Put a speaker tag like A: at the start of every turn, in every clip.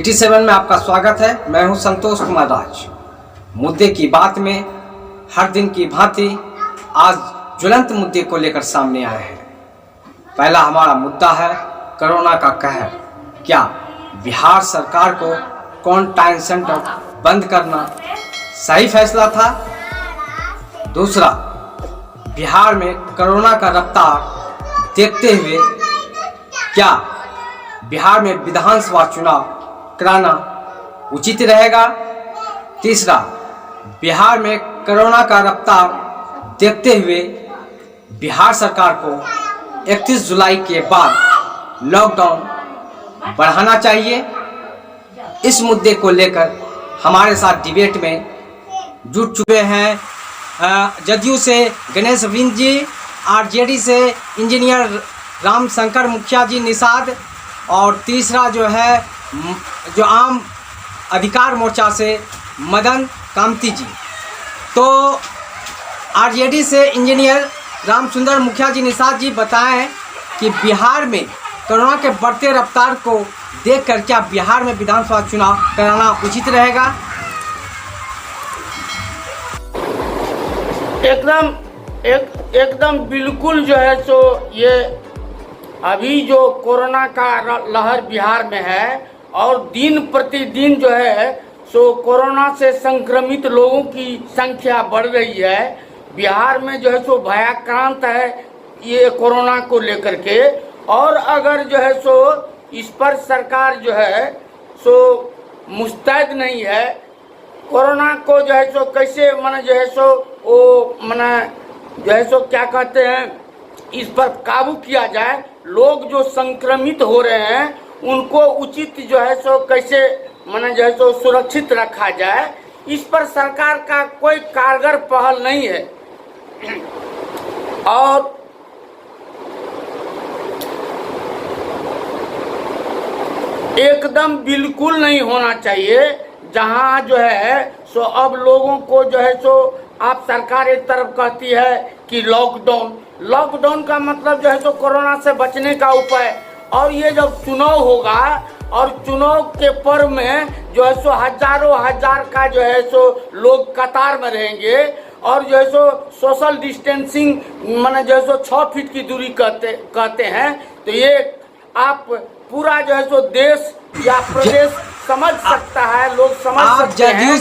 A: ET7 में आपका स्वागत है। मैं हूं संतोष कुमार राज। मुद्दे की बात में हर दिन की भांति आज ज्वलंत मुद्दे को लेकर सामने आए हैं। पहला हमारा मुद्दा है कोरोना का कहर। क्या बिहार सरकार को क्वारंटाइन सेंटर बंद करना सही फैसला था? दूसरा, बिहार में कोरोना का रफ्तार देखते हुए क्या बिहार में विधानसभा चुनाव कराना उचित रहेगा? तीसरा, बिहार में कोरोना का रफ्तार देखते हुए बिहार सरकार को 31 जुलाई के बाद लॉकडाउन बढ़ाना चाहिए। इस मुद्दे को लेकर हमारे साथ डिबेट में जुड़ चुके हैं जदयू से गणेश बिंद जी, आरजेडी से इंजीनियर रामशंकर मुखिया जी निषाद, और तीसरा जो आम अधिकार मोर्चा से मदन कामती जी। तो आरजेडी से इंजीनियर रामसुंदर मुखिया जी निषाद जी बताएं कि बिहार में कोरोना के बढ़ते रफ्तार को देखकर क्या बिहार में विधानसभा चुनाव कराना उचित रहेगा?
B: एकदम बिल्कुल जो है सो ये अभी जो कोरोना का लहर बिहार में है और दिन प्रतिदिन जो है सो कोरोना से संक्रमित लोगों की संख्या बढ़ रही है। बिहार में जो है सो भयाक्रांत है ये कोरोना को लेकर के, और अगर जो है सो इस पर सरकार जो है सो मुस्तैद नहीं है, कोरोना को जो है सो कैसे माने जो है सो वो माने जो है सो क्या कहते हैं इस पर काबू किया जाए, लोग जो संक्रमित हो रहे हैं उनको उचित जो है सो कैसे माने जो है सो सुरक्षित रखा जाए, इस पर सरकार का कोई कारगर पहल नहीं है। और एकदम बिल्कुल नहीं होना चाहिए। जहां जो है सो अब लोगों को जो है सो आप सरकार एक तरफ कहती है कि लॉकडाउन का मतलब जो है सो कोरोना से बचने का उपाय, और ये जब चुनाव होगा और चुनाव के पर्व में जो है सो हजारों हजार का जो है सो लोग कतार में रहेंगे और जो है सो सोशल डिस्टेंसिंग माने जो है सो 6 फीट की दूरी कहते हैं, तो ये आप पूरा जो है सो देश या प्रदेश समझ सकता है, लोग समझ सकते हैं।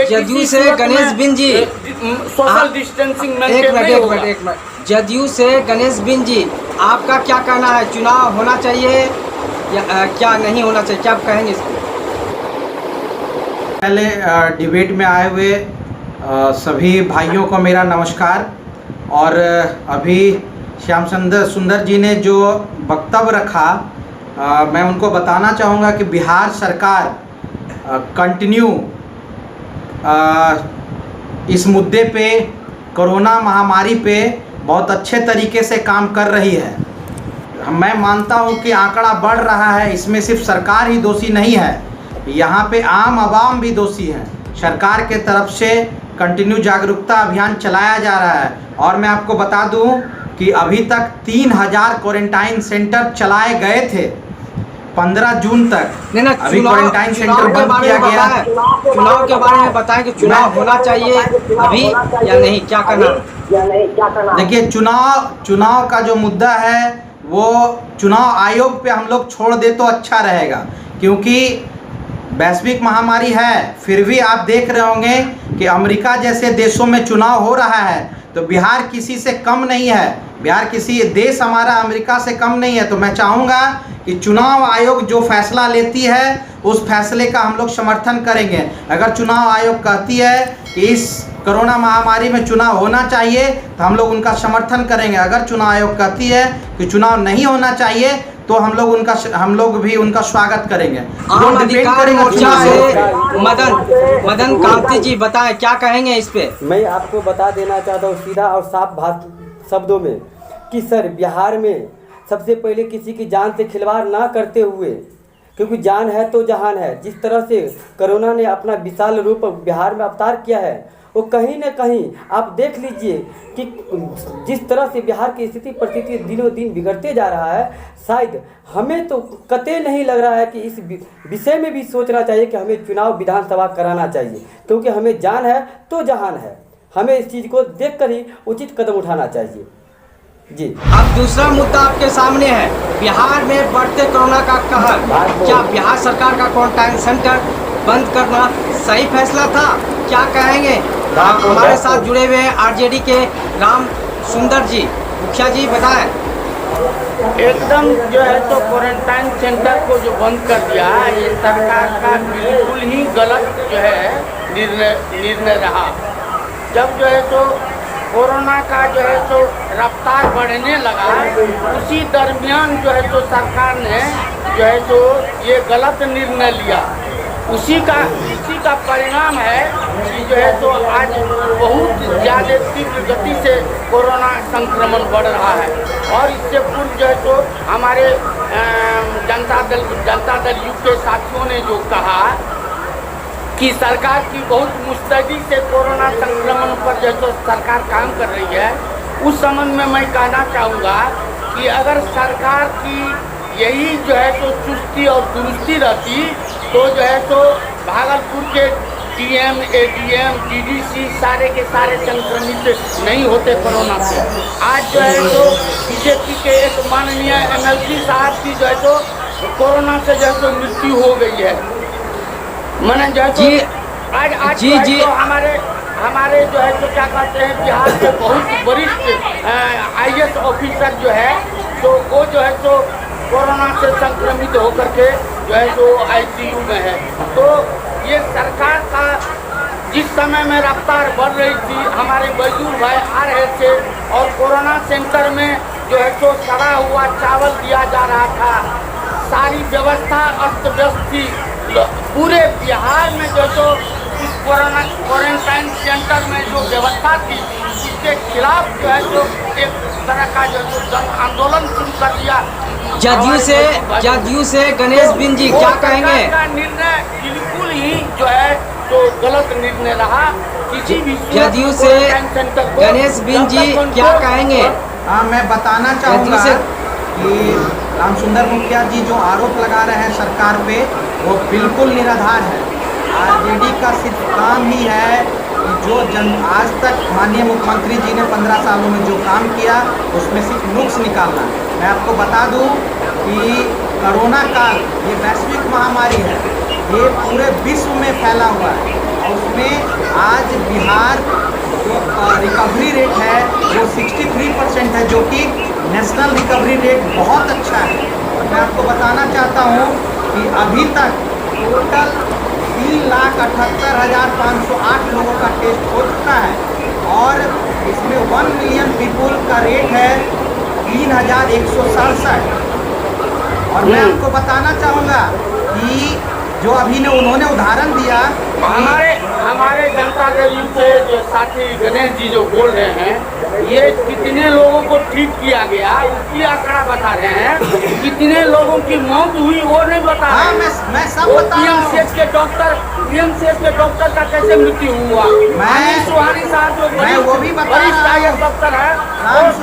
A: जदयू से गणेश बिंद जी
B: सोशल डिस्टेंसिंग
A: एक मिनट जदयू से गणेश बिंद जी, आपका क्या कहना है? चुनाव होना चाहिए या क्या नहीं होना चाहिए? क्या आप कहेंगे इसको?
C: पहले डिबेट में आए हुए सभी भाइयों को मेरा नमस्कार। और अभी श्याम सुंदर जी ने जो वक्तव्य रखा, मैं उनको बताना चाहूँगा कि बिहार सरकार कंटिन्यू इस मुद्दे पे, कोरोना महामारी पे बहुत अच्छे तरीके से काम कर रही है। मैं मानता हूँ कि आंकड़ा बढ़ रहा है, इसमें सिर्फ सरकार ही दोषी नहीं है, यहाँ पे आम आवाम भी दोषी है। सरकार के तरफ से कंटिन्यू जागरूकता अभियान चलाया जा रहा है। और मैं आपको बता दूं कि अभी तक 3000 क्वारंटाइन सेंटर चलाए गए थे 15 जून तक। अभी क्वारंटाइन सेंटर बंद किया गया है।
A: चुनाव के बारे में बताएं कि चुनाव होना चाहिए अभी या नहीं, क्या करना?
C: देखिए, चुनाव का जो मुद्दा है वो चुनाव आयोग पे हम लोग छोड़ दे तो अच्छा रहेगा, क्योंकि वैश्विक महामारी है। फिर भी आप देख रहे होंगे कि अमेरिका जैसे देशों में चुनाव हो रहा है, तो बिहार किसी से कम नहीं है। बिहार किसी देश हमारा अमेरिका से कम नहीं है। तो मैं चाहूँगा कि चुनाव आयोग जो फैसला लेती है उस फैसले का हम लोग समर्थन करेंगे। अगर चुनाव आयोग कहती है कि इस कोरोना महामारी में चुनाव होना चाहिए तो हम लोग उनका समर्थन करेंगे। अगर चुनाव आयोग कहती है कि चुनाव नहीं होना चाहिए तो हम लोग भी उनका स्वागत करेंगे।
A: आम अधिकार मोर्चा से मदन कामती जी बताएं, क्या कहेंगे इस पे?
D: मैं आपको बता देना चाहता हूँ सीधा और साफ शब्दों में कि सर, बिहार में सबसे पहले किसी की जान से खिलवाड़ ना करते हुए, क्योंकि जान है तो जहान है, जिस तरह से कोरोना ने अपना विशाल रूप बिहार में अवतार किया है वो कहीं न कहीं आप देख लीजिए कि जिस तरह से बिहार की स्थिति परिस्थिति दिनों दिन बिगड़ते जा रहा है, शायद हमें तो कतई नहीं लग रहा है कि इस विषय में भी सोचना चाहिए कि हमें चुनाव विधानसभा कराना चाहिए, क्योंकि हमें जान है तो जहान है। हमें इस चीज़ को देखकर ही उचित कदम उठाना चाहिए। जी।
A: अब दूसरा मुद्दा आपके सामने है, बिहार में बढ़ते कोरोना का कहर। क्या बिहार सरकार का क्वारंटाइन सेंटर बंद करना सही फैसला था? क्या कहेंगे? हमारे साथ जुड़े हुए हैं आरजेडी के राम सुंदर जी। मुखिया जी बताएं।
B: एकदम जो है तो क्वारंटाइन सेंटर को जो बंद कर दिया, ये सरकार का बिल्कुल ही गलत जो है निर्णय रहा। जब जो है तो कोरोना का जो है तो रफ्तार बढ़ने लगा, उसी दरमियान जो है तो सरकार ने जो है तो ये गलत निर्णय लिया। इसी का परिणाम है कि जो है तो आज बहुत ज़्यादा तीव्र गति से कोरोना संक्रमण बढ़ रहा है। और इससे पूर्व जो है तो हमारे जनता दल युग के साथियों ने जो कहा कि सरकार की बहुत मुस्तैदी से कोरोना संक्रमण पर जो तो सरकार काम कर रही है, उस संबंध में मैं कहना चाहूँगा कि अगर सरकार की यही जो है तो चुस्ती और दुरुस्ती रहती तो जो है तो भागलपुर के डीएम, एडीएम, डीडीसी सारे के सारे संक्रमित नहीं होते कोरोना से। आज जो है तो बीजेपी के एक माननीय एमएलसी साहब की जो है तो कोरोना से जो है तो मृत्यु हो गई है। मैंने जो है तो आज
A: जी
B: जो है
A: जी
B: तो हमारे जो है तो क्या कहते हैं बिहार के बहुत वरिष्ठ आईएएस ऑफिसर जो है तो वो जो है तो कोरोना से संक्रमित होकर के जो है तो आईसीयू में है। तो ये सरकार का जिस समय में रफ्तार बढ़ रही थी, हमारे मजदूर भाई आ रहे थे और कोरोना सेंटर में जो है तो सड़ा हुआ चावल दिया जा रहा था, सारी व्यवस्था अस्त व्यस्त थी। पूरे बिहार में जो तो इस कोरोना क्वारंटाइन सेंटर में जो व्यवस्था थी, इसके खिलाफ जो है तो एक तरह का जो जन आंदोलन शुरू कर दिया।
A: जदयू से गणेश बिन जी क्या कहेंगे?
B: का निर्णय बिल्कुल ही जो है तो गलत निर्णय रहा। किसी भी
A: जदयू से गणेश बिन जी क्या कहेंगे?
C: हाँ, मैं बताना चाहूँगा कि राम सुंदर मुखिया जी जो आरोप लगा रहे हैं सरकार पे, वो बिल्कुल निराधार है। आरजेडी का सिर्फ काम ही है कि जो आज तक माननीय मुख्यमंत्री जी ने 15 सालों में जो काम किया उसमें सिर्फ नुक्स निकालना। मैं आपको बता दूं कि कोरोना काल ये वैश्विक महामारी है, ये पूरे विश्व में फैला हुआ है और उसमें आज बिहार जो रिकवरी रेट है वो 63% है, जो कि नेशनल रिकवरी रेट बहुत अच्छा है। और मैं आपको बताना चाहता हूँ कि अभी तक टोटल 3,78,508 लोगों का टेस्ट हो चुका है और इसमें 1 मिलियन पीपुल का रेट है 3,167। और मैं आपको बताना चाहूँगा कि जो अभी ने उन्होंने उदाहरण दिया,
B: हमारे जनता दल से जो साथी गणेश जी जो बोल रहे हैं, ये कितने लोगों को ठीक किया गया उसकी आंकड़ा बता रहे हैं, कितने लोगों की मौत हुई वो नहीं बता रहे।
C: हाँ, मैं सब बता रहा हूँ।
B: पीएमसीएच के डॉक्टर का कैसे मृत्यु हुआ, सुहानी साहब जो
C: वो भी बता रहा हूँ।
B: डॉक्टर है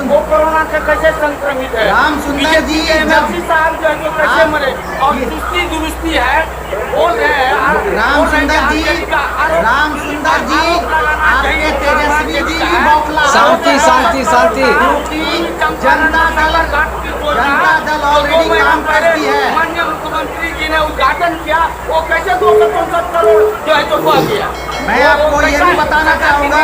B: वो कोरोना से कैसे संक्रमित है।
C: राम सुंदर जी
B: एमएलसी साहब जो है तो कैसे मरे। और चुस्ती दुरुस्ती है बोल रहे हैं।
C: राम सुंदर जी आपके तेजस्वी जी की बौखला
A: शांति
C: जनता दल ऑलरेडी काम करती है।
B: माननीय मुख्यमंत्री जी ने उद्घाटन किया, वो कैसे 264 करोड़ जो है तो हुआ गया।
C: मैं आपको ये भी बताना चाहूँगा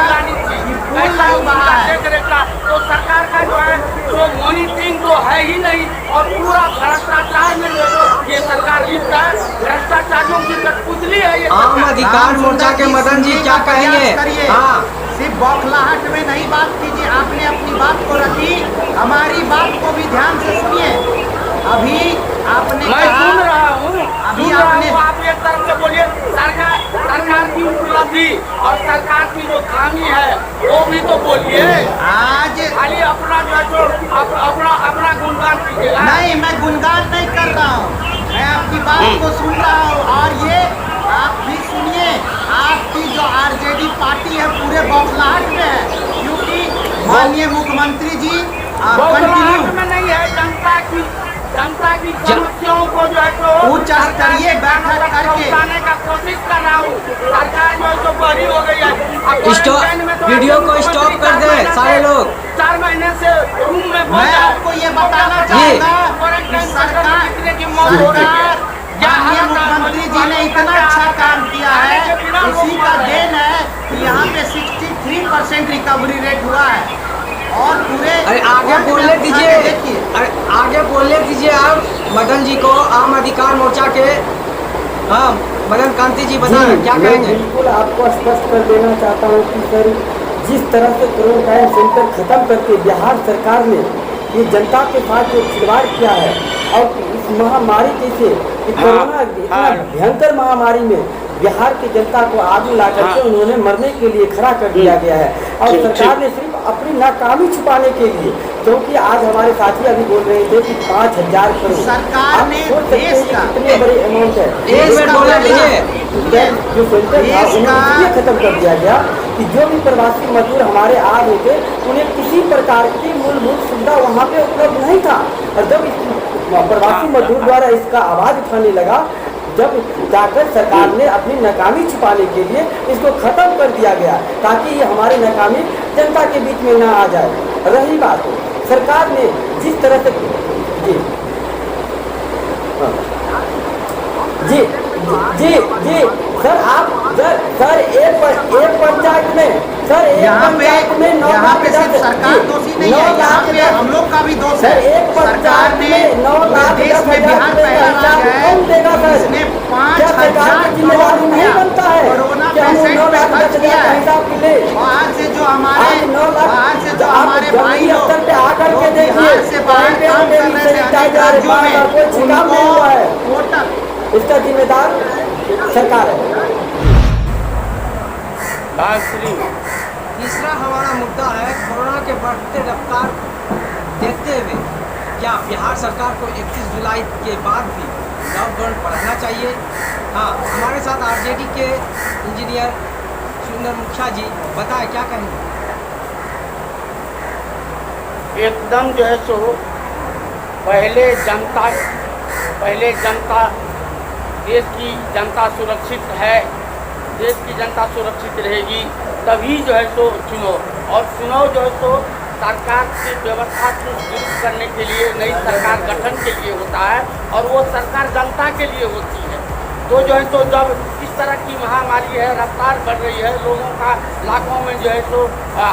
B: तो सरकार का जो है तो मॉनिटरिंग तो है ही नहीं और पूरा भ्रष्टाचार में जो ये सरकार लिप्त है, भ्रष्टाचारियों की कठपुतली है ये।
A: आम अधिकार मोर्चा के मदन जी क्या कहेंगे? हाँ,
C: सिर्फ बौखलाहट में नहीं बात कीजिए, आपने अपनी बात को रखी, हमारी बात को भी ध्यान से सुनिए। अभी आपने
B: मैं सुन रहा हूँ आप एक तरफ से बोलिए सरकार की उपलब्धि और सरकार की जो खामी है वो भी तो बोलिए।
C: आज
B: खाली अपना जो है तो अपना गुणगान कीजिएगा।
C: नहीं, मैं गुणगान नहीं कर रहा हूँ, मैं आपकी बात को सुन रहा हूँ। और ये आप भी सुनिए, आपकी जो आरजेडी पार्टी है पूरे
B: समस्याओं को जो है तो
C: उच्च स्तरीय बैठक करके
B: पहुंचाने का कोशिश कर रहा हूँ। सरकार जो है तो बड़ी हो गई है। अब क्वारंटाइन में तो
A: वीडियो को
B: ऐसे
A: स्टॉप कर दे
B: महीने
A: सारे
B: से-
A: लोग।
B: 4 महीने से रूम में
C: मैं
B: बंद है।
C: आपको ये बताना
A: जी।
C: चाहूंगा
B: क्वारंटाइन
C: कि सरकार
B: कितने की मौत हो रही है।
C: माननीय मुख्यमंत्री जी ने इतना अच्छा काम किया है, इसी का देन है कि यहाँ पे 63% रिकवरी रेट हुआ है। और पूरे
A: अरे आगे
C: वर्ल्ड में
A: बोलने
C: उठा के
A: दीजिए,
C: देखिए।
A: अरे आगे बोलने दीजिए आप मदन जी को, आम अधिकार मोर्चा के। हाँ मदन कांति जी बता रहे, क्या
D: मैं
A: कहेंगे?
D: बिल्कुल आपको स्पष्ट कर देना चाहता हूँ कि सर जिस तरह से क्वारंटाइन सेंटर खत्म करके बिहार सरकार ने ये जनता के साथ जो खिलवाड़ किया है और इस महामारी जैसे कि कोरोना इतना भयंकर महामारी में बिहार की जनता को आगे ला करके उन्होंने मरने के लिए खड़ा कर दिया गया है। और सरकार ने सिर्फ अपनी नाकामी छुपाने के लिए, क्योंकि आज हमारे साथी अभी बोल रहे थे कि 5,000 करोड़
C: सरकार
D: आप
C: ने
D: सोच सकते हैं
C: देश
D: कि
C: का
D: कितने बड़े अमाउंट है।
A: एक मिनट बोलने दीजिए।
D: जो सेंटर था उन्हें इसलिए खत्म कर दिया गया कि जो भी प्रवासी मजदूर हमारे आ रहे थे उन्हें किसी प्रकार की मूलभूत सुविधा वहाँ पे उपलब्ध नहीं था। और जब प्रवासी मजदूर द्वारा इसका आवाज उठाने लगा, जब जाकर सरकार ने अपनी नाकामी छुपाने के लिए इसको खत्म कर दिया गया ताकि ये हमारी नाकामी जनता के बीच में ना आ जाए। रही बात सरकार ने जिस तरह से जी हाँ। जी जी जी सर आप सर एक पंचायत में सर एक
C: यहाँ
D: पंचायत में 9
C: यहाँ
D: लाख
C: पे सिर्फ सरकार दोषी नहीं है, यहाँ पे हम लोग का भी दोष है।
D: सर एक
C: सरकार
D: पंचायत
C: ने
D: में 9 लाख
C: देश में बिहार पहला राज्य है,
D: कौन देगा सर?
C: इसने
D: क्या सरकार
C: 5,000
D: की जिम्मेदारी
C: करोड़
D: नहीं बनता है
C: कोरोना
D: कि हम
C: पेशेंट
D: 9
C: पे
D: लाख
C: खर्च
D: 10,000
C: किया
D: का
C: है।
D: हिसाब के ले
C: बाहर से जो हमारे
D: आज 9 लाख
C: बाहर से जो
D: आप
C: हमारे भाई
D: जमीनी
C: लोग
D: स्तर पे आकर
C: जो
D: के देखिए
C: बिहार से बाहर काम कर रहे थे अनेक राज्यों में,
D: कोई छिकाव नहीं हुआ है।
C: उनको वोटर
D: इसका जिम्मेदार सरकार है।
A: तीसरा हमारा मुद्दा है कोरोना के बढ़ते रफ्तार देखते हुए क्या बिहार सरकार को 31 जुलाई के बाद भी लॉकडाउन बढ़ाना चाहिए? हाँ हमारे साथ आरजेडी के इंजीनियर सुंदर मुखिया जी बताएं, क्या कहेंगे?
B: एकदम जो है सो पहले जनता देश की जनता सुरक्षित है, देश की जनता सुरक्षित रहेगी तभी जो है सो चुनाव, और चुनाव जो है सो सरकार की व्यवस्था को दुरुस्त करने के लिए नई सरकार गठन के लिए होता है और वो सरकार जनता के लिए होती है। तो जो है सो जब इस तरह की महामारी है, रफ्तार बढ़ रही है, लोगों का लाखों में जो है सो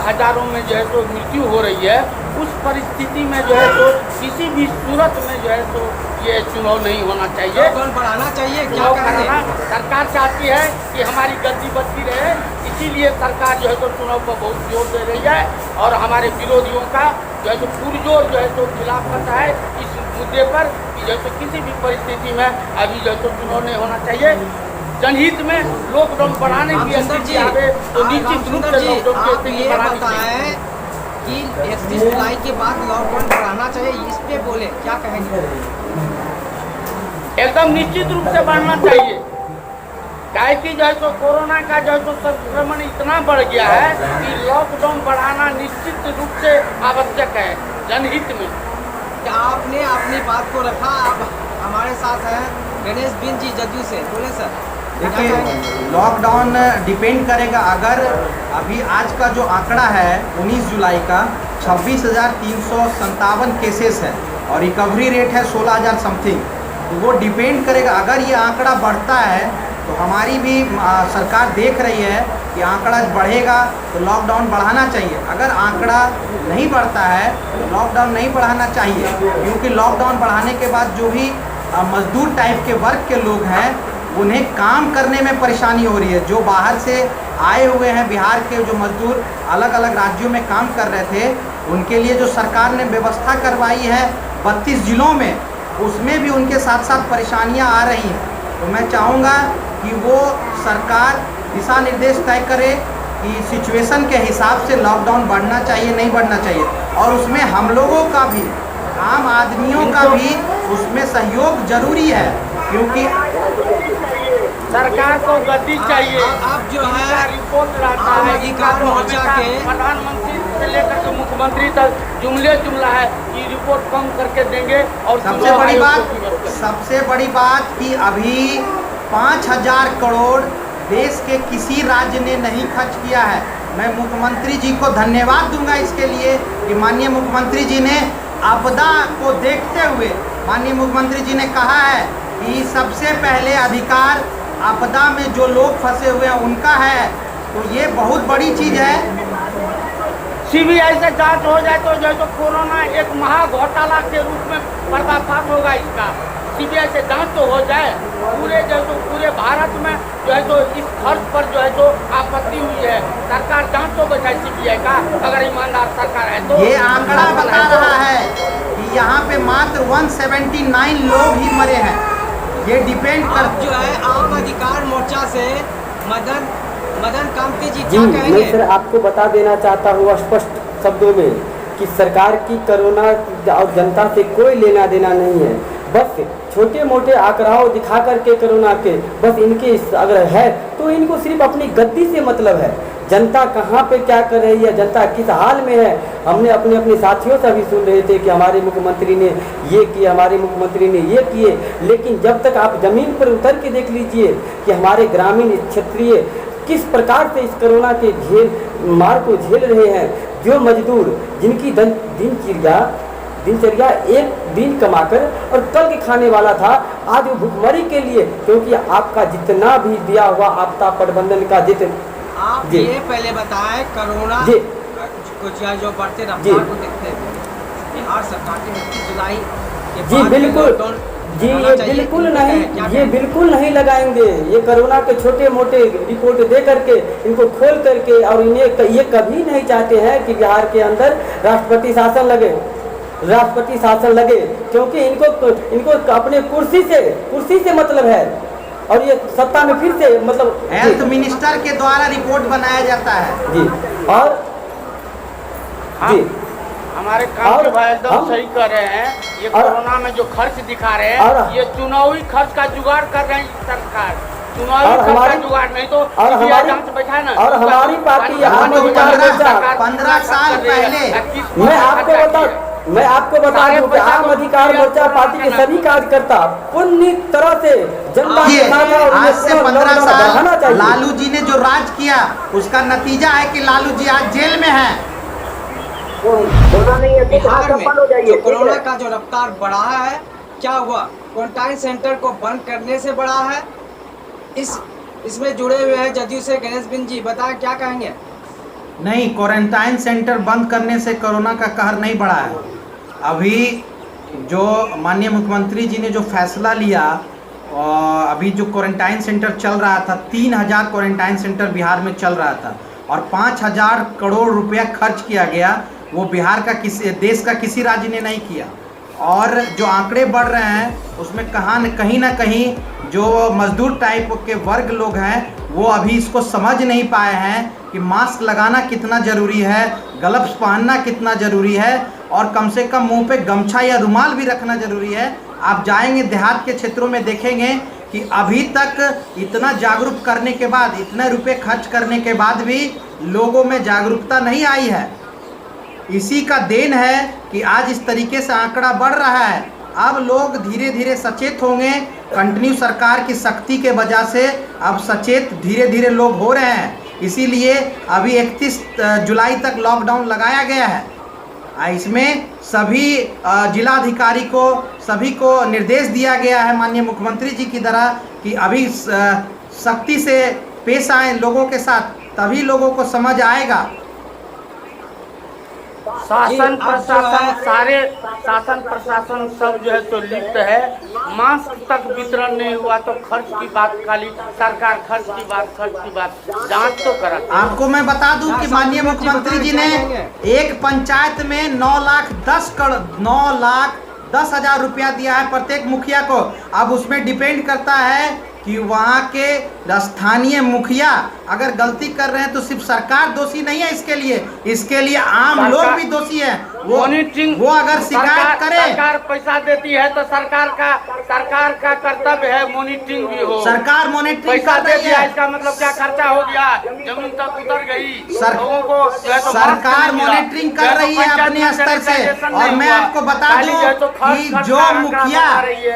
B: हजारों में जो है सो मृत्यु हो रही है, उस परिस्थिति में जो है सो किसी भी सूरत में जो है सो ये चुनाव नहीं होना चाहिए।
A: लॉकडाउन बढ़ाना चाहिए, क्या
B: चुनाव
A: करेंगे?
B: कराना सरकार चाहती है कि हमारी गद्दी बदती रहे, इसीलिए सरकार जो है तो चुनाव पर बहुत जोर दे रही है और हमारे विरोधियों का जो है तो पुरजोर जो है तो खिलाफ करता है इस मुद्दे पर कि जो है तो किसी भी परिस्थिति में अभी जो है तो चुनाव नहीं होना चाहिए। जनहित में लॉकडाउन बढ़ाने की स्थिति आवे तो निश्चित रूप से लॉकडाउन की स्थिति बढ़ानी चाहिए।
A: कि 31 जुलाई के बाद लॉकडाउन बढ़ाना चाहिए, इस पे बोले, क्या कहेंगे?
B: एकदम निश्चित रूप से बढ़ना चाहिए, काहे कि जो है तो कोरोना का जो है तो संक्रमण इतना बढ़ गया है कि लॉकडाउन बढ़ाना निश्चित रूप से आवश्यक है जनहित में।
A: क्या आपने अपनी बात को रखा? आप हमारे साथ हैं गणेश बिन जी जदयू से, बोले सर।
C: देखिए लॉकडाउन डिपेंड करेगा, अगर अभी आज का जो आंकड़ा है 19 जुलाई का 26,357 केसेस है और रिकवरी रेट है 16,000 समथिंग, तो वो डिपेंड करेगा। अगर ये आंकड़ा बढ़ता है तो हमारी भी सरकार देख रही है कि आंकड़ा बढ़ेगा तो लॉकडाउन बढ़ाना चाहिए। अगर आंकड़ा नहीं बढ़ता है तो लॉकडाउन नहीं बढ़ाना चाहिए, क्योंकि लॉकडाउन बढ़ाने के बाद जो भी मजदूर टाइप के वर्ग के लोग हैं उन्हें काम करने में परेशानी हो रही है। जो बाहर से आए हुए हैं बिहार के जो मजदूर अलग अलग राज्यों में काम कर रहे थे, उनके लिए जो सरकार ने व्यवस्था करवाई है 32 जिलों में, उसमें भी उनके साथ साथ परेशानियां आ रही हैं। तो मैं चाहूँगा कि वो सरकार दिशा निर्देश तय करे कि सिचुएशन के हिसाब से लॉकडाउन बढ़ना चाहिए नहीं बढ़ना चाहिए, और उसमें हम लोगों का भी, आम आदमियों का भी उसमें सहयोग जरूरी है, क्योंकि
B: सरकार को गद्दी चाहिए।
A: आप जो है
B: इनका रिपोर्ट रहता
A: आम
B: है,
A: अधिकार मोर्चा के
B: प्रधानमंत्री से लेकर के मुख्यमंत्री तक जुमला है कि रिपोर्ट कम करके देंगे। और
C: सबसे बड़ी बात कि अभी 5,000 करोड़ देश के किसी राज्य ने नहीं खर्च किया है। मैं मुख्यमंत्री जी को धन्यवाद दूंगा इसके लिए कि माननीय मुख्यमंत्री जी ने आपदा को देखते हुए माननीय मुख्यमंत्री जी ने कहा है कि सबसे पहले अधिकार आपदा में जो लोग फंसे हुए हैं उनका है। तो ये बहुत बड़ी चीज़ है।
B: सीबीआई से जांच हो जाए तो जो है तो कोरोना एक महा घोटाला के रूप में पर्दाफाश होगा इसका। सीबीआई से जांच तो हो जाए। पूरे जो है तो पूरे भारत में जो है तो इस खर्च पर जो है तो आपत्ति हुई है। सरकार जांच तो बचाए सीबीआई का, अगर ईमानदार सरकार है तो।
C: ये आंकड़ा बता रहा है कि यहाँ पे मात्र 179 लोग ही मरे हैं। ये डिपेंड कर
A: जो है आम अधिकार मोर्चा से मदन कामती जी
D: जी
A: क्या
D: मैं
A: कहेंगे?
D: सर आपको बता देना चाहता हूँ स्पष्ट शब्दों में कि सरकार की कोरोना और जनता से कोई लेना देना नहीं है। बस छोटे मोटे आंकड़ाओं दिखा करके कोरोना के बस इनके अगर है तो इनको सिर्फ अपनी गद्दी से मतलब है। जनता कहाँ पे क्या कर रही है, जनता किस हाल में है, हमने अपने साथियों से भी सुन रहे थे कि हमारे मुख्यमंत्री ने ये किया, हमारे मुख्यमंत्री ने ये किए। लेकिन जब तक आप ज़मीन पर उतर के देख लीजिए कि हमारे ग्रामीण क्षेत्रीय किस प्रकार से इस कोरोना के मार को झेल रहे हैं। जो मजदूर जिनकी दिनचर्या एक दिन कमाकर और कल के खाने वाला था, आज वो भुखमरी के लिए, क्योंकि आपका जितना भी दिया हुआ आपदा प्रबंधन का
A: आप ये पहले बताएं कोरोना कुछ जो बढ़ते रफ्तार को देखते हुए बिहार सरकार की 29 जुलाई के
D: जी
A: बाद
D: बिल्कुल जी ये बिल्कुल नहीं लगाएंगे। ये कोरोना के छोटे मोटे रिपोर्ट दे करके इनको खोल करके और इन्हें ये कभी नहीं चाहते हैं कि बिहार के अंदर राष्ट्रपति शासन लगे, क्योंकि इनको अपने कुर्सी से मतलब है और ये सत्ता में फिर से मतलब
C: हेल्थ मिनिस्टर के द्वारा रिपोर्ट बनाया जाता है।
D: जी और जी
B: हमारे काम भाई एकदम सही कर रहे हैं। ये कोरोना में जो खर्च दिखा रहे हैं ये चुनावी खर्च का जुगाड़ कर रहे हैं सरकार। चुनावी खर्च का जुगाड़ नहीं तो जांच बैठा ना।
D: और हमारी पार्टी
C: 15 साल पहले
D: मैं आपको बता दूं कि आम अधिकार मोर्चा पार्टी के सभी कार्यकर्ता पूरी तरह से जनता के साथ है।
C: आज से 15 साल लालू जी ने जो राज किया उसका नतीजा है कि लालू जी आज जेल में है।
A: बिहार में जो कोरोना का जो रफ्तार बढ़ा है, क्या हुआ? क्वारंटाइन सेंटर को बंद करने से बढ़ा है। इसमें जुड़े हुए हैं जदयू से गणेश बिन जी, बताएं क्या कहेंगे?
C: नहीं, क्वारंटाइन सेंटर बंद करने से कोरोना का कहर नहीं बढ़ा है। अभी जो माननीय मुख्यमंत्री जी ने जो फैसला लिया, अभी जो क्वारंटाइन सेंटर चल रहा था, 3,000 क्वारंटाइन सेंटर बिहार में चल रहा था और 5,000 करोड़ रुपया खर्च किया गया। वो बिहार का देश का किसी राज्य ने नहीं किया। और जो आंकड़े बढ़ रहे हैं उसमें कहीं ना कहीं जो मजदूर टाइप के वर्ग लोग हैं वो अभी इसको समझ नहीं पाए हैं कि मास्क लगाना कितना ज़रूरी है, ग्लव्स पहनना कितना ज़रूरी है और कम से कम मुंह पे गमछा या रुमाल भी रखना ज़रूरी है। आप जाएंगे देहात के क्षेत्रों में देखेंगे कि अभी तक इतना जागरूक करने के बाद, इतने रुपए खर्च करने के बाद भी लोगों में जागरूकता नहीं आई है। इसी का देन है कि आज इस तरीके से आंकड़ा बढ़ रहा है। अब लोग धीरे धीरे सचेत होंगे। कंटिन्यू सरकार की सख्ती के वजह से अब सचेत धीरे धीरे लोग हो रहे हैं। इसीलिए अभी 31 जुलाई तक लॉकडाउन लगाया गया है। इसमें सभी जिलाधिकारी को सभी को निर्देश दिया गया है माननीय मुख्यमंत्री जी की तरह कि अभी सख्ती से पेश आए लोगों के साथ, तभी लोगों को समझ आएगा।
B: शासन प्रशासन सब जो है तो लिप्त है। मास्क तक वितरण नहीं हुआ तो खर्च की बात, खाली सरकार खर्च की बात जांच तो करा।
C: आपको मैं बता दूं कि माननीय मुख्यमंत्री जी ने एक पंचायत में 9,10,000 रुपया दिया है प्रत्येक मुखिया को। अब उसमें डिपेंड करता है कि वहाँ के स्थानीय मुखिया अगर गलती कर रहे हैं तो सिर्फ सरकार दोषी नहीं है इसके लिए आम लोग भी दोषी है। वो अगर शिकायत करे,
B: सरकार पैसा देती है तो सरकार का कर्तव्य है मॉनिटरिंग भी हो।
C: सरकार मॉनिटरिंग
B: पैसा
C: कर
B: दे
C: रही
B: दिया,
C: है,
B: इसका मतलब क्या खर्चा हो गया, जमीन तक उतर गई, लोगों को जो है तो
C: सरकार मॉनिटरिंग कर रही है अपने स्तर से। और मैं आपको बता दूं कि जो मुखिया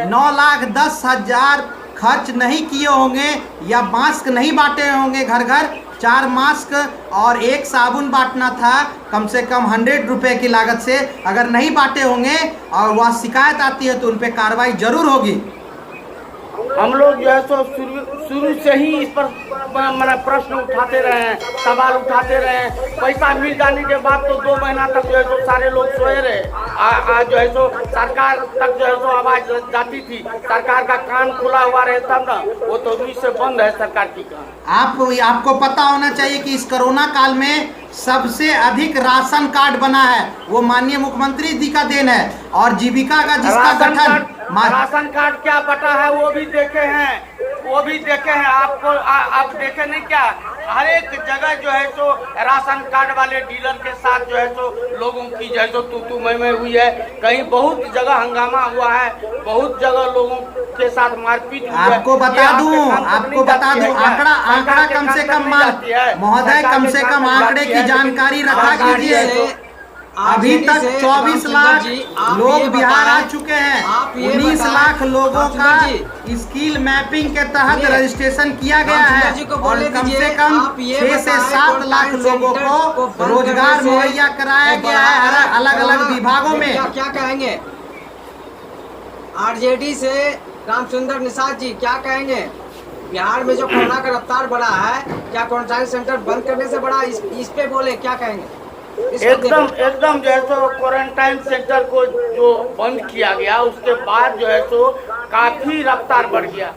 C: 9,10,000 खर्च नहीं किए होंगे या मास्क नहीं बांटे होंगे घर घर, 4 मास्क और 1 साबुन बांटना था कम से कम 100 रुपए की लागत से, अगर नहीं बांटे होंगे और वह शिकायत आती है तो उन पर कार्रवाई जरूर होगी।
B: हम लोग जो है सो शुरू से ही इस पर मतलब प्रश्न उठाते रहे हैं, सवाल उठाते रहे हैं। पैसा मिल जाने के बाद तो 2 महीना तक जो है सो सारे लोग सोए रहे। आज जो है सो सरकार तक जो है सो आवाज जाती थी, सरकार का कान खुला हुआ रहे तब ना, वो तो अभी से बंद है सरकार की कान।
C: आपको पता होना चाहिए कि इस कोरोना काल में सबसे अधिक राशन कार्ड बना है वो माननीय मुख्यमंत्री जी का देन है। और जीविका का जिसका गठन
B: राशन कार्ड क्या बटा है वो भी देखे हैं आपको आप देखे नहीं क्या? हर एक जगह जो है सो राशन कार्ड वाले डीलर के साथ जो है सो लोगों की जो है सो तू मैं हुई है। कहीं बहुत जगह हंगामा हुआ है, बहुत जगह लोगों के साथ मारपीट हुई है।
C: आपको बता दूं आंकड़ा कम से कम महोदय कम से कम आंकड़े की जानकारी रखा कीजिए। अभी तक 24 लाख लोग बिहार आ चुके हैं। 19 लाख लोगों का स्किल मैपिंग के तहत रजिस्ट्रेशन किया गया है और कम से कम 6 से 7 लाख लोगों को रोजगार मुहैया कराया गया है अलग अलग विभागों में।
A: क्या कहेंगे आरजेडी से रामचंद्र निषाद जी, क्या कहेंगे? बिहार में जो कोरोना का रफ्तार बढ़ा है, क्या क्वारंटाइन सेंटर बंद करने से बढ़ा? इस पे बोले, क्या कहेंगे?
B: एकदम जो है सो क्वारंटाइन सेंटर को जो बंद किया गया उसके बाद जो है सो काफी रफ्तार बढ़ गया।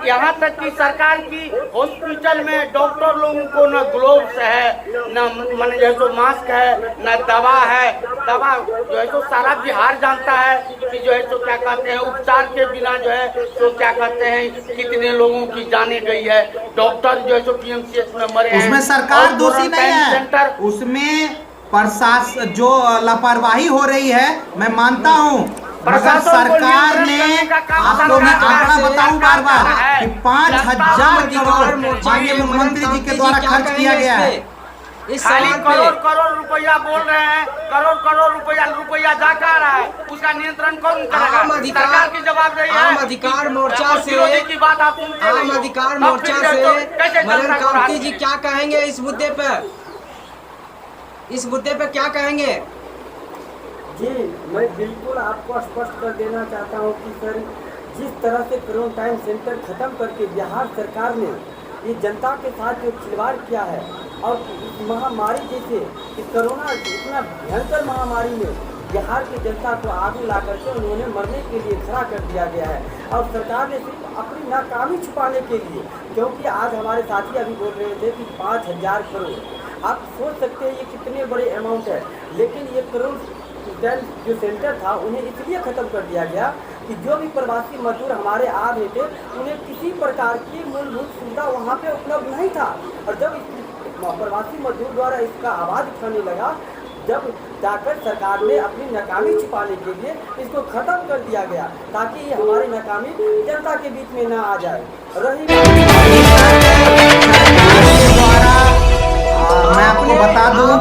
B: यहाँ तक कि सरकार की हॉस्पिटल में डॉक्टर लोगों को न ग्लोव्स है, न मन जो है सो मास्क है, न दवा है। दवा जो है सो सारा बिहार जानता है कि जो है सो क्या कहते हैं उपचार के बिना जो है तो क्या कहते हैं कितने लोगों की जाने गई है। डॉक्टर जो है सो PMCH में मरे हैं।
C: उसमें सरकार दोषी नहीं है, उसमें प्रशासन जो लापरवाही हो रही है मैं मानता हूँ, मगर सरकार ने आपको मैं आंकड़ा बताऊं बार कि 5,000 करोड़ माननीय मुख्यमंत्री जी के द्वारा खर्च किया गया है।
A: इस
B: करोड़ रुपया बोल रहे हैं, करोड़ रुपया जा कर रहा है, उसका नियंत्रण कौन करेगा? सरकार की जवाबदेही है।
A: आम अधिकार मोर्चा से मदन कांति जी क्या कहेंगे इस मुद्दे पे क्या कहेंगे?
D: जी, मैं बिल्कुल आपको स्पष्ट कर देना चाहता हूँ कि सर जिस तरह से क्वारंटाइन सेंटर खत्म करके बिहार सरकार ने ये जनता के साथ जो खिलवाड़ किया है और इस महामारी जैसे कि कोरोना इतना भयंकर महामारी में बिहार की जनता को आगे ला करके उन्होंने मरने के लिए खड़ा कर दिया गया है। और सरकार ने सिर्फ अपनी नाकामी छुपाने के लिए, क्योंकि आज हमारे साथी अभी बोल रहे थे कि 5,000 करोड़, आप सोच सकते हैं ये कितने बड़े अमाउंट है। लेकिन ये क्वारंटाइन जो सेंटर था उन्हें इसलिए ख़त्म कर दिया गया कि जो भी प्रवासी मजदूर हमारे आ रहे थे उन्हें किसी प्रकार की मूलभूत सुविधा वहाँ पे उपलब्ध नहीं था। और जब प्रवासी मजदूर द्वारा इसका आवाज़ उठाने लगा, जब जाकर सरकार ने अपनी नाकामी छुपाने के लिए इसको ख़त्म कर दिया गया ताकि ये हमारी नाकामी जनता के बीच में ना आ जाए।
C: मैं आपको बता दूं